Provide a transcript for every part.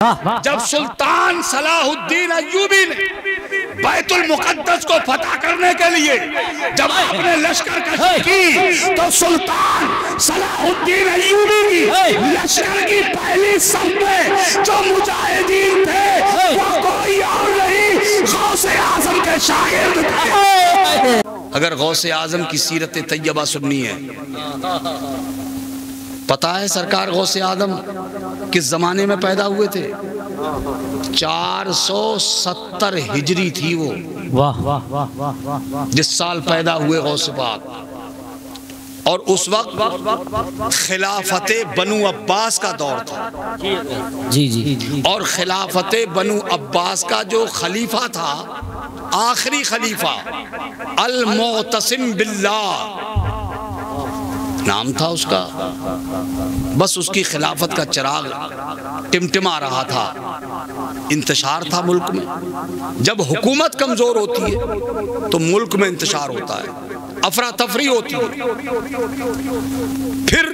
جب سلطان صلاح الدین ایوبی نے بیت المقدس کو فتح کرنے کے لیے جب اپنے لشکر کشی کی تو سلطان صلاح الدین ایوبی کی لشکر کی پہلی صف میں جو مجاہدین تھے وہ کوئی اور نہیں غوث اعظم کے شاگرد تھے۔ اگر غوث اعظم کی سیرت طیبہ سننی ہے، پتہ ہے سرکار غوث اعظم کس زمانے میں پیدا ہوئے تھے؟ 470 ہجری تھی وہ جس سال پیدا ہوئے غوث پاک، اور اس وقت خلافت بنو عباس کا دور تھا۔ اور خلافت بنو عباس کا جو خلیفہ تھا، آخری خلیفہ المعتصم باللہ نام تھا اس کا، بس اس کی خلافت کا چراغ ٹمٹما رہا تھا، انتشار تھا ملک میں۔ جب حکومت کمزور ہوتی ہے تو ملک میں انتشار ہوتا ہے، افراتفری ہوتی ہے، پھر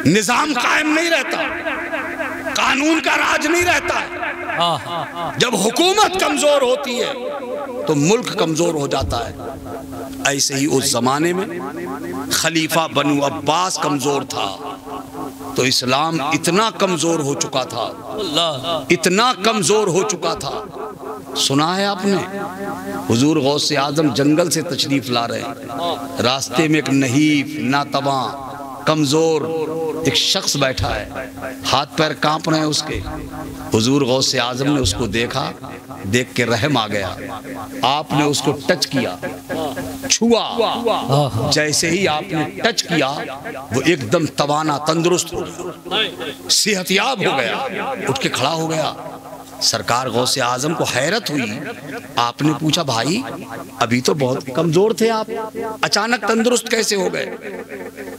نظام قائم نہیں رہتا، قانون کا راج نہیں رہتا ہے۔ جب حکومت کمزور ہوتی ہے تو ملک کمزور ہو جاتا ہے۔ ایسے ہی اس زمانے میں خلیفہ بنو عباس کمزور تھا تو اسلام اتنا کمزور ہو چکا تھا، اتنا کمزور ہو چکا تھا۔ سنا ہے آپ نے حضور غوث اعظم جنگل سے تشریف لا رہے ہیں، راستے میں ایک نحیف ناتواں کمزور ایک شخص بیٹھا ہے، ہاتھ پیر کانپ رہے ہیں اس کے۔ حضور غوث اعظم نے اس کو دیکھا، دیکھ کے رحم آ گیا، آپ نے اس کو ٹچ کیا، چھوا، جیسے ہی آپ نے ٹچ کیا وہ ایک دم توانا تندرست ہو گیا، صحت یاب ہو گیا، اٹھ کے کھڑا ہو گیا۔ سرکار غوث اعظم کو حیرت ہوئی، آپ نے پوچھا بھائی ابھی تو بہت کمزور تھے آپ، اچانک تندرست کیسے ہو گئے؟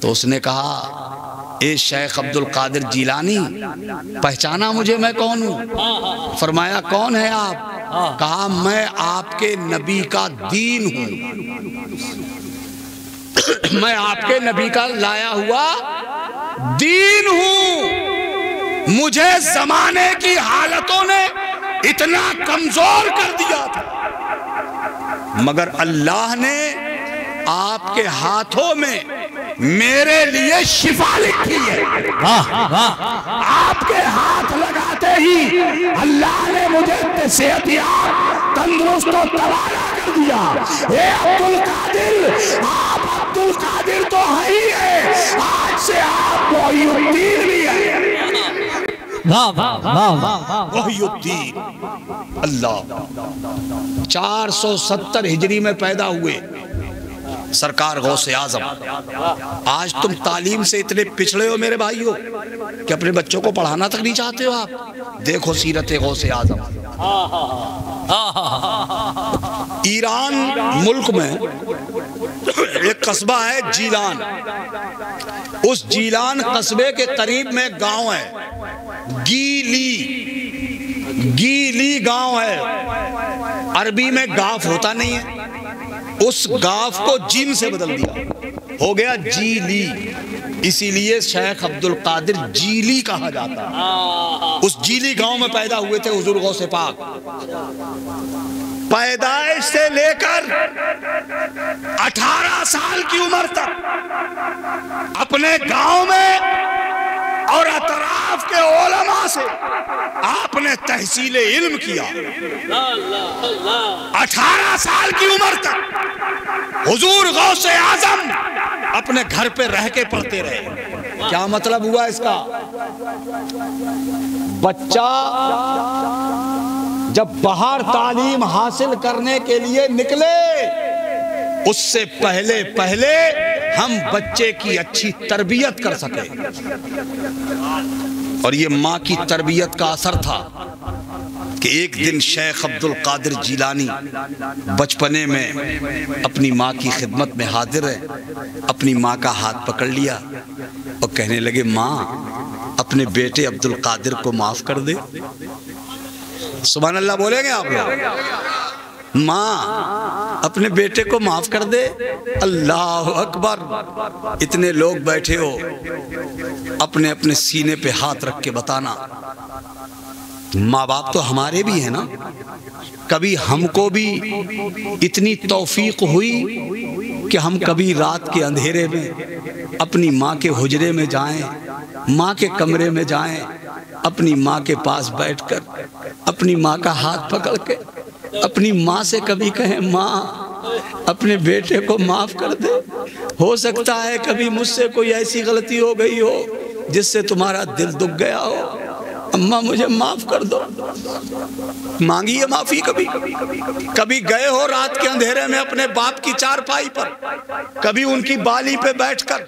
تو اس نے کہا اے شیخ عبد القادر جیلانی، پہچانا مجھے میں کون ہوں؟ فرمایا کون ہے آپ؟ کہا میں آپ کے نبی کا دین ہوں، میں آپ کے نبی کا لایا ہوا دین ہوں۔ مجھے زمانے کی حالتوں نے اتنا کمزور کر دیا تھا، مگر اللہ نے آپ کے ہاتھوں میں میرے لیے شفا لکھی ہے۔ آپ کے ہاتھ لگاتے ہی اللہ نے مجھے صحت یاب تندرست و توانا کر دیا۔ اے عبد القادر، آپ عبد القادر تو ہے ہی ہے، آج سے آپ محی الدین بھی ہیں۔ محی الدین اللہ 470 ہجری میں پیدا ہوئے سرکار غوث اعظم۔ آج تم تعلیم سے اتنے پچھڑے ہو میرے بھائیو کہ اپنے بچوں کو پڑھانا تک نہیں چاہتے ہو آپ۔ دیکھو سیرت غوث اعظم۔ ایران ملک میں ایک قصبہ ہے جیلان، اس جیلان قصبے کے قریب میں گاؤں ہے گیلی گاؤں ہے، عربی میں گاف ہوتا نہیں ہے، اس گاف کو جیم سے بدل دیا، ہو گیا جیلی، اسی لیے شیخ عبد القادر جیلی کہا جاتا ہے۔ اس جیلی گاؤں میں پیدا ہوئے تھے حضور غوث پاک۔ پیدائش سے لے کر 18 سال کی عمر تک اپنے گاؤں میں اور اطراف کے علماء سے آپ نے تحصیل علم کیا۔ 18 سال کی عمر تک حضور غوث اعظم اپنے گھر پہ رہ کے پڑھتے رہے۔ کیا مطلب ہوا اس کا؟ بچہ جب باہر تعلیم حاصل کرنے کے لیے نکلے، اس سے پہلے ہم بچے کی اچھی تربیت کر سکیں، اور یہ ماں کی تربیت کا اثر تھا کہ ایک دن شیخ عبد القادر جیلانی بچپنے میں اپنی ماں کی خدمت میں حاضر ہے، اپنی ماں کا ہاتھ پکڑ لیا اور کہنے لگے ماں اپنے بیٹے عبد القادر کو معاف کر دے۔ سبحان اللہ بولیں گے آپ لوگ؟ ماں اپنے بیٹے کو معاف کر دے۔ اللہ اکبر، اتنے لوگ بیٹھے ہو، اپنے اپنے سینے پہ ہاتھ رکھ کے بتانا، اللہ اکبر، اتنے لوگ بیٹھے ہو، اپنے اپنے سینے پہ ہاتھ رکھ کے بتانا، اللہ اکبر، اتنے لوگ بیٹھے ہو، اپنے اپنے سینے پہ ہاتھ رکھ کے بتانا، اللہ اکبر، اتنے لوگ بیٹھے ہو، اپنے اپنے سینے پہ ہاتھ رکھ کے بتانا ماں باپ تو ہمارے بھی ہیں نا، کبھی ہم کو بھی اتنی توفیق ہوئی کہ ہم کبھی رات کے اندھیرے میں اپنی ماں کے حجرے میں جائیں، ماں کے کمرے میں جائیں، اپنی ماں کے پاس بیٹھ کر اپنی ماں کا ہاتھ پکڑ کے اپنی ماں سے کبھی کہیں ماں اپنے بیٹے کو معاف کر دے، ہو سکتا ہے کبھی مجھ سے کوئی ایسی غلطی ہو گئی ہو جس سے تمہارا دل دکھ گیا ہو، اماں مجھے معاف کر دو۔ مانگی ہے معافی کبھی؟ کبھی گئے ہو رات کے اندھیرے میں اپنے باپ کی چارپائی پر، کبھی ان کی بالی پہ بیٹھ کر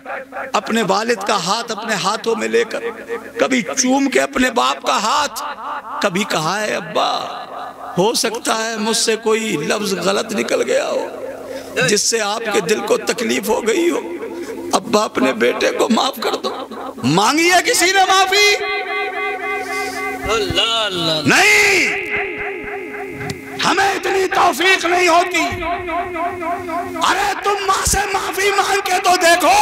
اپنے والد کا ہاتھ اپنے ہاتھوں میں لے کر کبھی چوم کے اپنے باپ کا ہاتھ کبھی کہا ہے ابا ہو سکتا ہے مجھ سے کوئی لفظ غلط نکل گیا ہو جس سے آپ کے دل کو تکلیف ہو گئی ہو، ابا اپنے بیٹے کو معاف کر دو۔ مانگی ہے کسی نے معافی؟ نہیں، ہمیں اتنی توفیق نہیں ہوتی۔ ارے تم ماں سے معافی مانگ کے تو دیکھو،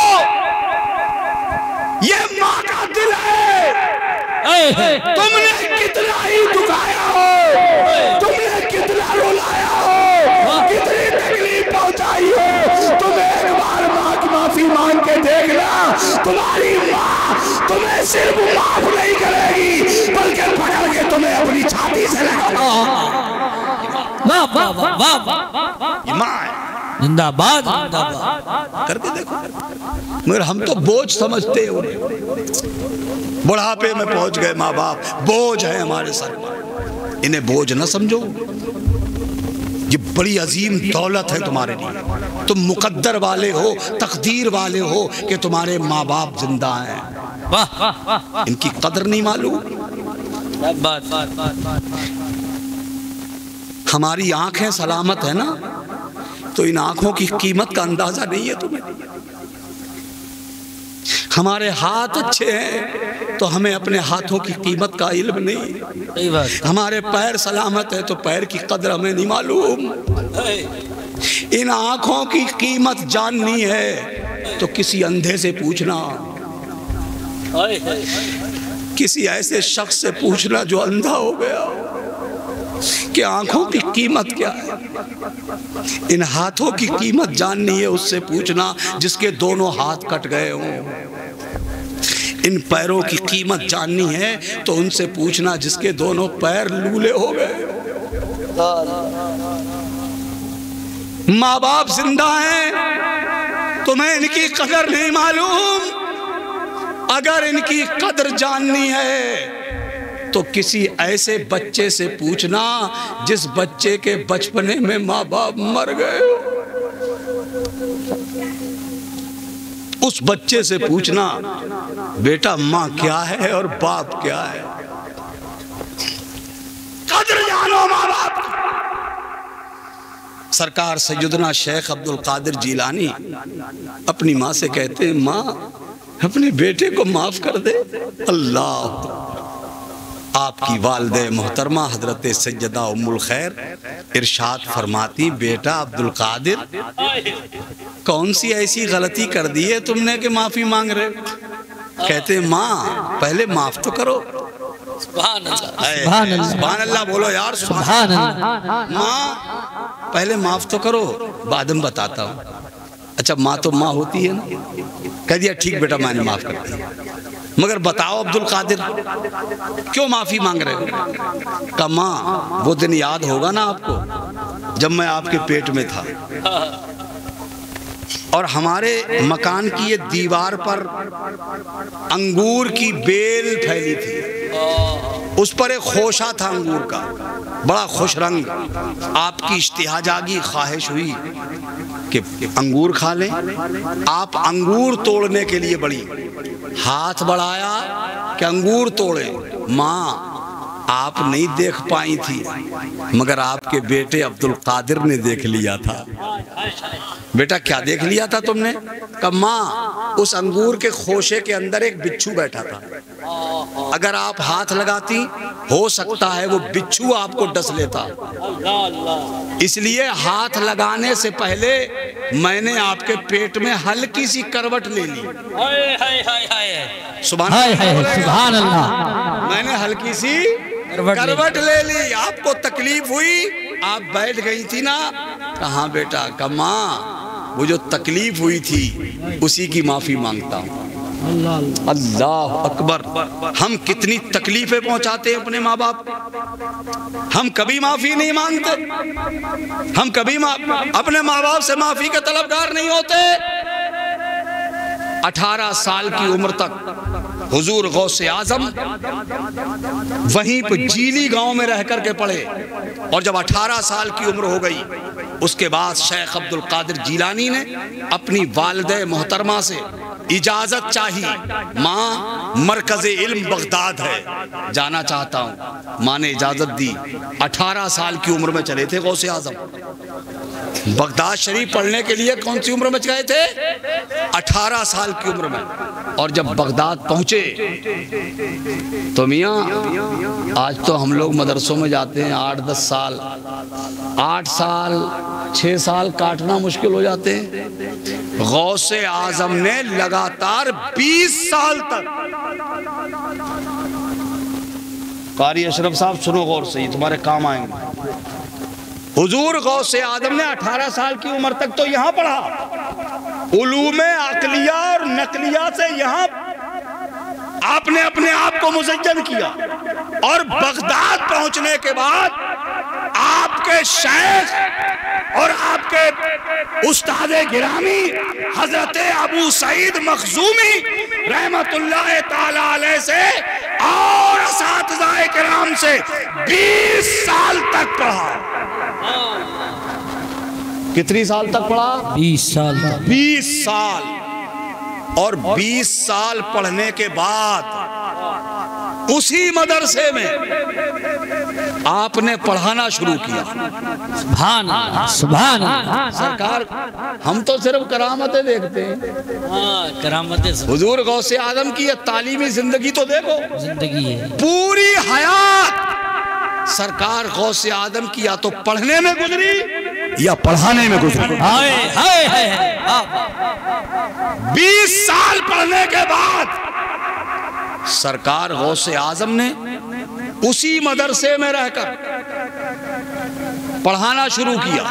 یہ ماں کا دل ہے، تم نے کتنا ہی دکھایا ہو، تم نے کتنا رلایا ہو، کتنی تکلیف پہنچائی ہو، تم ایک بار ماں کی معافی مانگ کے دیکھنا، تمہاری ماں تمہیں صرف معاف نہیں کرے گی بلکہ پکڑ کے تمہیں اپنی چھاتی سے لگا۔ یہ ماں ہے، زندہ باد زندہ باد کر کے دیکھو۔ مگر ہم تو بوجھ سمجھتے ہیں انہیں، بڑھاپے میں پہنچ گئے ماں باپ بوجھ ہیں ہمارے سر پر، انہیں بوجھ نہ سمجھو، یہ بڑی عظیم دولت ہے تمہارے لیے، تم مقدر والے ہو، تقدیر والے ہو کہ تمہارے ماں باپ زندہ ہیں، ان کی قدر نہیں معلوم۔ ہماری آنکھیں سلامت ہیں نا تو ان آنکھوں کی قیمت کا اندازہ نہیں ہے تمہیں، ہمارے ہاتھ اچھے ہیں تو ہمیں اپنے ہاتھوں کی قیمت کا علم نہیں، ہمارے پیر سلامت ہے تو پیر کی قدر ہمیں نہیں معلوم۔ ان آنکھوں کی قیمت جاننی ہے تو کسی اندھے سے پوچھنا، کسی ایسے شخص سے پوچھنا جو اندھا ہو گیا کہ آنکھوں کی قیمت کیا ہے۔ ان ہاتھوں کی قیمت جاننی ہے اس سے پوچھنا جس کے دونوں ہاتھ کٹ گئے ہوں، ان پیروں کی قیمت جاننی ہے تو ان سے پوچھنا جس کے دونوں پیر لولے ہو گئے۔ ماں باپ زندہ ہیں، تمہیں ان کی قدر نہیں معلوم، اگر ان کی قدر جاننی ہے تو کسی ایسے بچے سے پوچھنا جس بچے کے بچپنے میں ماں باپ مر گئے، اس بچے سے پوچھنا بیٹا ماں کیا ہے اور باپ کیا ہے، قدر جانو ماں باپ۔ سرکار سیدنا شیخ عبد القادر جیلانی اپنی ماں سے کہتے ہیں ماں اپنے بیٹے کو معاف کر دے۔ اللہ، آپ کی والدہ محترمہ حضرت سیدہ ام الخیر ارشاد فرماتی بیٹا عبد القادر کون سی ایسی غلطی کر دی ہے تم نے کہ معافی مانگ رہے؟ کہتے ہیں ماں پہلے معاف تو کرو۔ سبحان اللہ، سبحان اللہ بولو یار، سبحان اللہ۔ ماں پہلے معاف تو کرو بعد میں بتاتا ہوں۔ اچھا ماں تو ماں ہوتی ہے نا، کہہ دیا ٹھیک بیٹا میں نے معاف کر دیا، مگر بتاؤ عبد القادر کیوں معافی مانگ رہے ہو؟ کہا ماں وہ دن یاد ہوگا نا آپ کو جب میں آپ کے پیٹ میں تھا اور ہمارے مکان کی یہ دیوار پر انگور کی بیل پھیلی تھی، اس پر ایک خوشہ تھا انگور کا بڑا خوش رنگ، آپ کی اشتہا جاگی، خواہش ہوئی کہ انگور کھا لیں، آپ انگور توڑنے کے لیے بڑی ہاتھ بڑھایا کہ انگور توڑے، ماں آپ نہیں دیکھ پائی تھی مگر آپ کے بیٹے عبد القادر نے دیکھ لیا تھا۔ بیٹا کیا دیکھ لیا تھا تم نے؟ کہا ماں اس انگور کے خوشے کے اندر ایک بچھو بیٹھا تھا، اگر آپ ہاتھ لگاتی ہو سکتا ہے وہ بچھو آپ کو ڈس لیتا، اس لیے ہاتھ لگانے سے پہلے میں نے آپ کے پیٹ میں ہلکی سی کروٹ لے لی۔ سبحان اللہ، سبحان اللہ، میں نے ہلکی سی کروٹ لے لی، آپ کو تکلیف ہوئی، آپ بیٹھ گئی تھی نا، کہاں بیٹا، کہ ماں وہ جو تکلیف ہوئی تھی اسی کی معافی مانگتا ہوں۔ اللہ اکبر، ہم کتنی تکلیفیں پہنچاتے ہیں اپنے ماں باپ، ہم کبھی معافی نہیں مانگتے، ہم کبھی اپنے ماں باپ سے معافی کے طلبگار نہیں ہوتے۔ 18 سال کی عمر تک حضور غوث اعظم وہیں پہ جیلی گاؤں میں رہ کر کے پڑھے، اور جب 18 سال کی عمر ہو گئی اس کے بعد شیخ عبد القادر جیلانی نے اپنی والدہ محترمہ سے اجازت چاہی، ماں مرکز علم بغداد ہے، جانا چاہتا ہوں۔ ماں نے اجازت دی۔ 18 سال کی عمر میں چلے تھے غوث اعظم بغداد شریف پڑھنے کے لیے۔ کون سی عمر میں گئے تھے؟ 18 سال کی عمر میں۔ اور جب بغداد پہنچے تو میاں، آج تو ہم لوگ مدرسوں میں جاتے ہیں 8-10 سال، 8 سال 6 سال کاٹنا مشکل ہو جاتے ہیں۔ غوث اعظم نے لگاتار 20 سال تک، قاری اشرف صاحب سنو غور سے، یہ تمہارے کام آئیں گے۔ حضور غوث اعظم نے 18 سال کی عمر تک تو یہاں پڑھا، علوم عقلیہ اور نقلیہ سے یہاں آپ نے اپنے آپ کو مزین کیا، اور بغداد پہنچنے کے بعد آپ کے شیخ اور آپ کے استاد گرامی حضرت ابو سعید مخزومی رحمت اللہ تعالی علیہ سے اور اساتذہ کرام سے 20 سال تک پڑھا۔ کتنی سال تک پڑھا؟ 20 سال۔ 20 سال۔ اور 20 سال پڑھنے کے بعد اسی مدرسے میں آپ نے پڑھانا شروع کیا۔ سبحان اللہ، سبحان اللہ۔ سرکار، ہم تو صرف کرامتیں دیکھتے ہیں، کرامتیں۔ حضور غوث اعظم کی یہ تعلیمی زندگی تو دیکھو، زندگی ہے پوری حیات سرکار غوث اعظم کی یا تو پڑھنے میں گزری یا پڑھانے میں گزری۔ 20 سال پڑھنے کے بعد سرکار غوث اعظم نے اسی مدرسے میں رہ کر پڑھانا شروع کیا،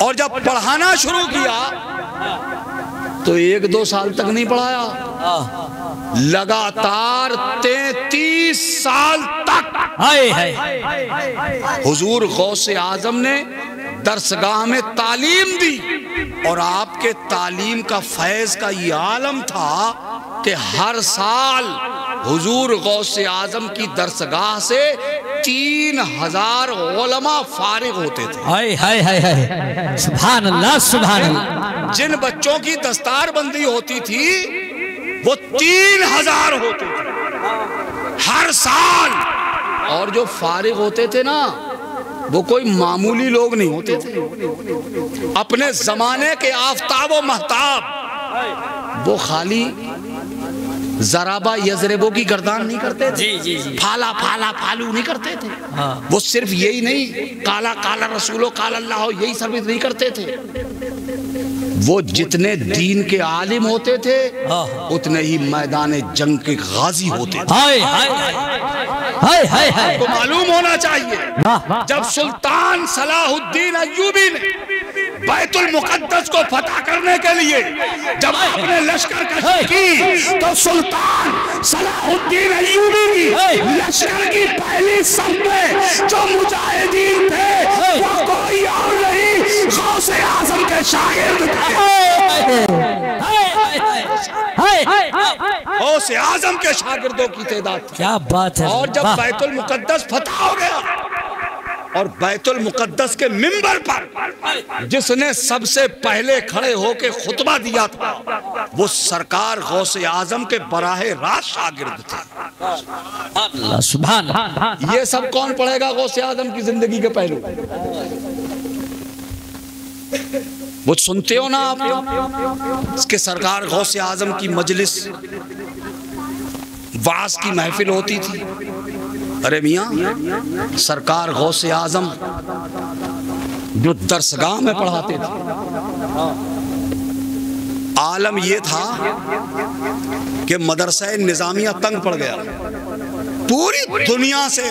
اور جب پڑھانا شروع کیا تو 1-2 سال تک نہیں پڑھایا، لگاتار 33 سال تک حضور غوث اعظم نے درسگاہ میں تعلیم دی، اور آپ کے تعلیم کا فیض کا یہ عالم تھا کہ ہر سال حضور غوث اعظم کی درسگاہ سے 3000 علماء فارغ ہوتے تھے۔ سبحان اللہ، سبحان اللہ۔ جن بچوں کی دستار بندی ہوتی تھی وہ 3000 ہوتے تھے ہر سال، اور جو فارغ ہوتے تھے نا وہ کوئی معمولی لوگ نہیں ہوتے تھے، اپنے زمانے کے آفتاب و مہتاب۔ وہ خالی ضربہ یضربو کی گردان نہیں کرتے تھے، پھالا پھالا پھالو نہیں کرتے تھے، وہ صرف یہی نہیں کالا کالا رسولو کالا اللہ ہو یہی سروس نہیں کرتے تھے، وہ جتنے دین کے عالم ہوتے تھے اتنے ہی میدان جنگ کے غازی ہوتے تھے۔ آپ کو معلوم ہونا چاہیے، جب سلطان صلاح الدین ایوبی نے بیت المقدس کو فتح کرنے کے لیے جب اپنے لشکر کشی کی تو سلطان صلاح الدین ایوبی کی لشکر کی پہلی صف میں جو مجاہدین تھے وہ کوئی اور نہیں غوث اعظم کے شاگرد تھے۔ غوث اعظم کے شاگردوں کی تعداد تھی۔ کیا بات ہے۔ اور جب بیت المقدس فتح ہو گیا اور بیت المقدس کے منبر پر جس نے سب سے پہلے کھڑے ہو کے خطبہ دیا تھا وہ سرکار غوث اعظم کے براہ راست شاگرد تھے۔ سبحان اللہ۔ یہ سب کون پڑھے گا غوث اعظم کی زندگی کے پہلو؟ وہ سنتے ہو نا آپ اس کے سرکار غوث اعظم کی مجلس وعظ کی محفل ہوتی تھی۔ ارے میاں، سرکار غوث اعظم جو درسگاہ میں پڑھاتے تھے، عالم یہ تھا کہ مدرسہ نظامیہ تنگ پڑ گیا، پوری دنیا سے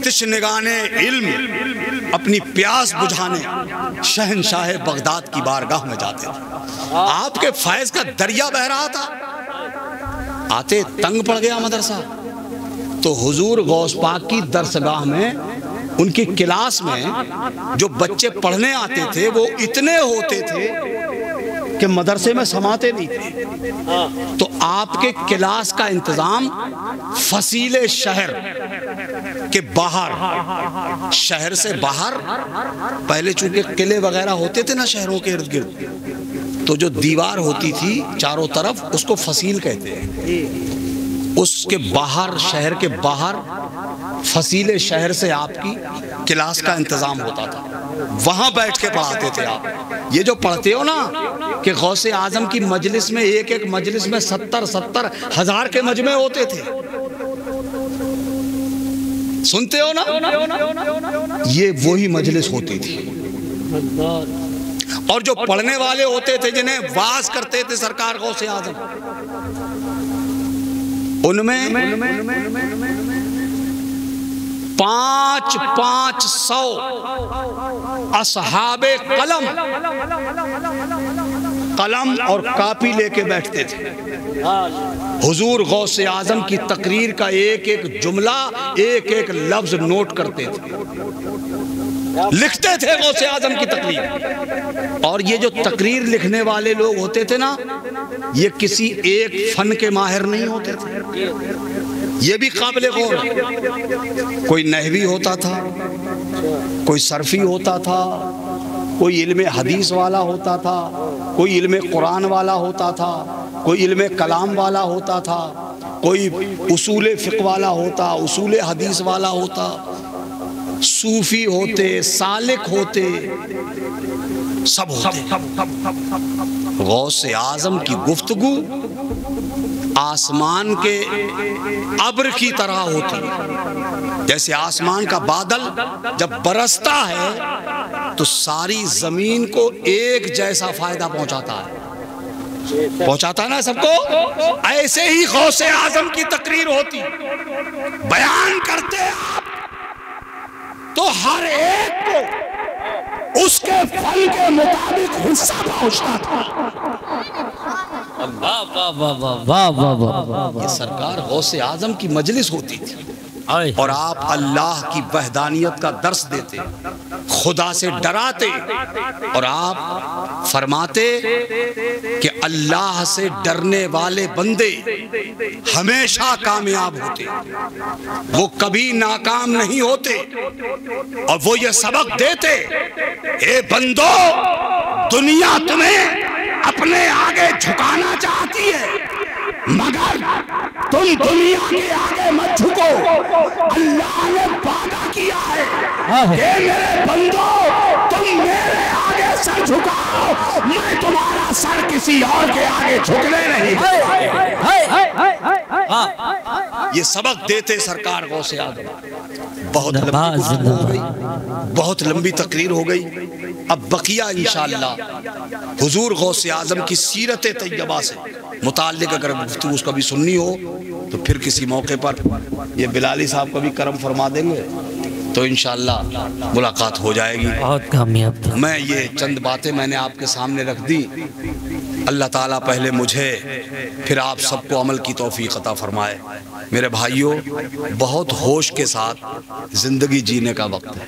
تشنگانے علم اپنی پیاس بجھانے شہنشاہ بغداد کی بارگاہ میں جاتے تھے۔ آپ کے فیض کا دریا بہ رہا تھا، آتے تنگ پڑ گیا مدرسہ، تو حضور غوث پاک کی درسگاہ میں، ان کی کلاس میں جو بچے پڑھنے آتے تھے وہ اتنے ہوتے تھے کہ مدرسے میں سماتے نہیں تھے، تو آپ کے کلاس کا انتظام فصیل شہر کے باہر، شہر سے باہر، پہلے چونکہ قلعے وغیرہ ہوتے تھے نا شہروں کے ارد گرد، تو جو دیوار ہوتی تھی چاروں طرف اس کو فصیل کہتے ہیں، اس کے باہر، شہر کے باہر فصیل شہر سے آپ کی کلاس کا انتظام ہوتا تھا، وہاں بیٹھ کے پڑھاتے تھے آپ۔ یہ جو پڑھتے ہو نا کہ غوث اعظم کی مجلس میں، ایک ایک مجلس میں 70 ہزار کے مجمع ہوتے تھے، سنتے ہو نا، یہ وہی مجلس ہوتی تھی، اور جو پڑھنے والے ہوتے تھے جنہیں واعظ کرتے تھے سرکار غوث اعظم، ان میں 500 اصحاب قلم اور کاپی لے کے بیٹھتے تھے، حضور غوث اعظم کی تقریر کا ایک ایک جملہ، ایک ایک لفظ نوٹ کرتے تھے، لکھتے تھے غوث اعظم کی تقریر۔ اور یہ جو تقریر لکھنے والے لوگ ہوتے تھے نا، یہ کسی ایک فن کے ماہر نہیں ہوتے تھے، یہ بھی قابل غور ہے۔ کوئی نحوی ہوتا تھا، کوئی صرفی ہوتا تھا، کوئی علم حدیث والا ہوتا تھا، کوئی علم قرآن والا ہوتا تھا، کوئی علم کلام والا ہوتا تھا، کوئی اصول فقہ والا ہوتا، اصول حدیث والا ہوتا، صوفی ہوتے، سالک ہوتے، سب ہوتے۔ غوث اعظم کی گفتگو آسمان کے ابر کی طرح ہوتی ہے، جیسے آسمان کا بادل جب برستا ہے تو ساری زمین کو ایک جیسا فائدہ پہنچاتا ہے نا سب کو، ایسے ہی غوث اعظم کی تقریر ہوتی، بیان کرتے آپ تو ہر ایک کو اس کے فن کے مطابق حصہ پہنچتا تھا۔ یہ سرکار غوث اعظم کی مجلس ہوتی تھی، اور آپ اللہ کی وحدانیت کا درس دیتے، خدا سے ڈراتے، اور آپ فرماتے کہ اللہ سے ڈرنے والے بندے ہمیشہ کامیاب ہوتے، وہ کبھی ناکام نہیں ہوتے، اور وہ یہ سبق دیتے، اے بندو، دنیا تمہیں اپنے آگے جھکانا چاہتی ہے، مگر تم دنیا کے آگے مت جھکو، اللہ نے وعدہ کیا ہے کہ میرے بندو تم میرے آگے سر جھکاؤ، میں تمہارا سر کسی اور کے آگے جھکنے نہیں دوں۔ یہ سبق دیتے سرکار غوث اعظم۔ بہت لمبی تقریر ہو گئی، اب بقیہ انشاءاللہ حضور غوث اعظم کی سیرت طیبہ سے متعلق اگر گفتگو اس کا بھی سننی ہو تو پھر کسی موقع پر یہ بلالی صاحب کا بھی کرم فرما دیں گے تو انشاءاللہ ملاقات ہو جائے گی۔ بہت کامیاب تھا۔ میں یہ چند باتیں میں نے آپ کے سامنے رکھ دی، اللہ تعالیٰ پہلے مجھے پھر آپ سب کو عمل کی توفیق عطا فرمائے۔ میرے بھائیوں، بہت ہوش کے ساتھ زندگی جینے کا وقت ہے۔